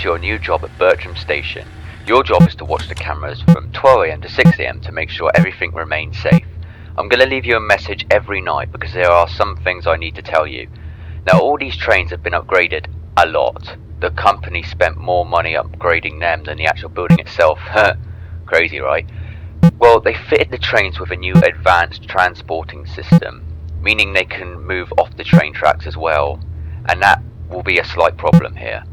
to your new job at Bertram Station. Your job is to watch the cameras from 12 AM to 6 AM to make sure everything remains safe. I'm going to leave you a message every night because there are some things I need to tell you. Now, all these trains have been upgraded a lot. The company spent more money upgrading them than the actual building itself. Crazy, right? Well, they fitted the trains with a new advanced transporting system, meaning they can move off the train tracks as well, and that will be a slight problem here.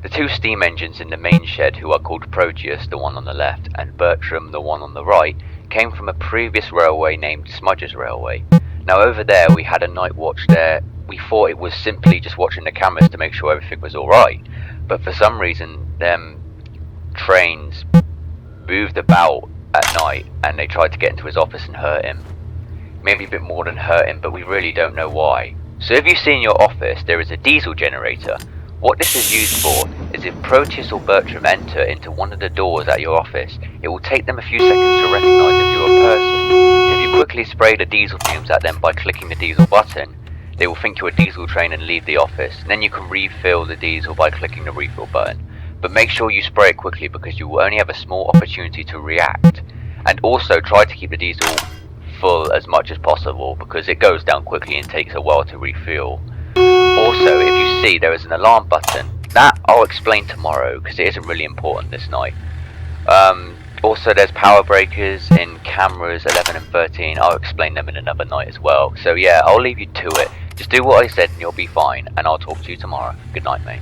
The two steam engines in the main shed, who are called Proteus, the one on the left, and Bertram, the one on the right, came from a previous railway named Smudger's Railway. Now over there we had a night watch there. We thought it was simply just watching the cameras to make sure everything was alright, but for some reason them trains moved about at night and they tried to get into his office and hurt him. Maybe a bit more than hurt him, but we really don't know why. So if you see in your office there is a diesel generator, what this is used for is if Proteus or Bertram enter into one of the doors at your office, it will take them a few seconds to recognise if you're a person. If you quickly spray the diesel fumes at them by clicking the diesel button, they will think you're a diesel train and leave the office. Then you can refill the diesel by clicking the refill button. But make sure you spray it quickly because you will only have a small opportunity to react. And also try to keep the diesel full as much as possible because it goes down quickly and takes a while to refuel. Also, if you see there is an alarm button, that I'll explain tomorrow because it isn't really important this night. Also, there's power breakers in cameras 11 and 13. I'll explain them in another night as well. So yeah, I'll leave you to it. Just do what I said and you'll be fine. And I'll talk to you tomorrow. Good night, mate.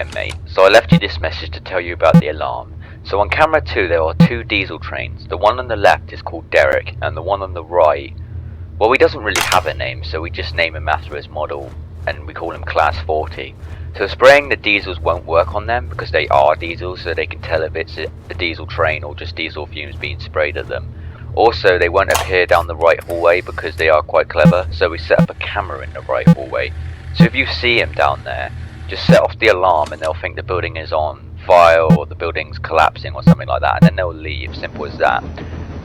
again, mate. So I left you this message to tell you about the alarm. So on camera 2 there are 2 diesel trains. The one on the left is called Derek, and the one on the right, well, he doesn't really have a name, so we just name him after his model, and we call him Class 40. So spraying the diesels won't work on them because they are diesels, so they can tell if it's a diesel train or just diesel fumes being sprayed at them. Also, they won't appear down the right hallway because they are quite clever, so we set up a camera in the right hallway. So if you see him down there, just set off the alarm and they'll think the building is on fire or the building's collapsing or something like that, and then they'll leave, simple as that.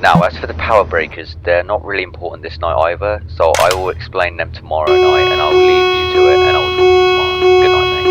Now, as for the power breakers, they're not really important this night either, so I will explain them tomorrow night, and I will leave you to it, and I will talk to you tomorrow. Good night, mate.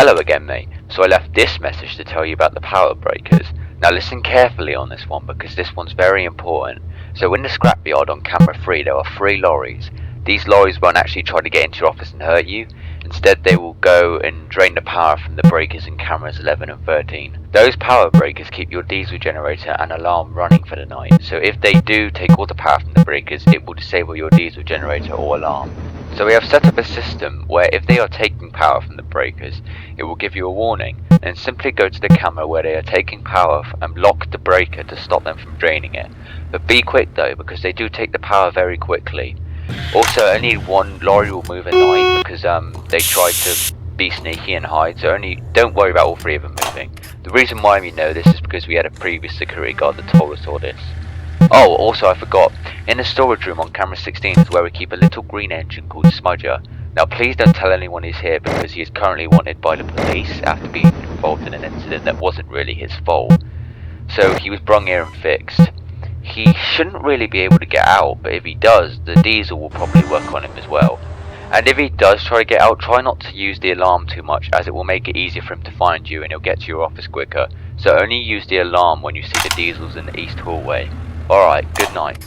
Hello again, mate. So I left this message to tell you about the power breakers. Now listen carefully on this one because this one's very important. So in the scrapyard on camera 3 there are 3 lorries. These lorries won't actually try to get into your office and hurt you. Instead they will go and drain the power from the breakers in cameras 11 and 13. Those power breakers keep your diesel generator and alarm running for the night. So if they do take all the power from the breakers, it will disable your diesel generator or alarm. So we have set up a system where if they are taking power from the breakers, it will give you a warning, and simply go to the camera where they are taking power and lock the breaker to stop them from draining it. But be quick though, because they do take the power very quickly. Also, only one lorry will move at night because they try to be sneaky and hide, so don't worry about all 3 of them moving. The reason why we know this is because we had a previous security guard that told us all this. Oh, also I forgot, in the storage room on camera 16 is where we keep a little green engine called Smudger. Now please don't tell anyone he's here because he is currently wanted by the police after being involved in an incident that wasn't really his fault. So he was brung here and fixed. He shouldn't really be able to get out, but if he does, the diesel will probably work on him as well. And if he does try to get out, try not to use the alarm too much, as it will make it easier for him to find you and he'll get to your office quicker. So only use the alarm when you see the diesels in the east hallway. Alright, good night.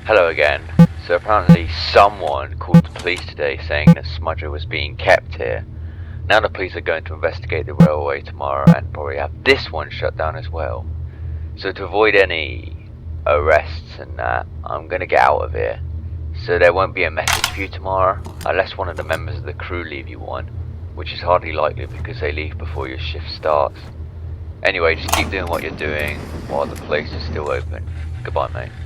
Hello again. So apparently someone called the police today saying that Smudger was being kept here. Now the police are going to investigate the railway tomorrow and probably have this one shut down as well. So to avoid any arrests and that, I'm gonna get out of here. So there won't be a message for you tomorrow, unless one of the members of the crew leave you one, which is hardly likely because they leave before your shift starts. Anyway, just keep doing what you're doing while the place is still open. Goodbye, mate.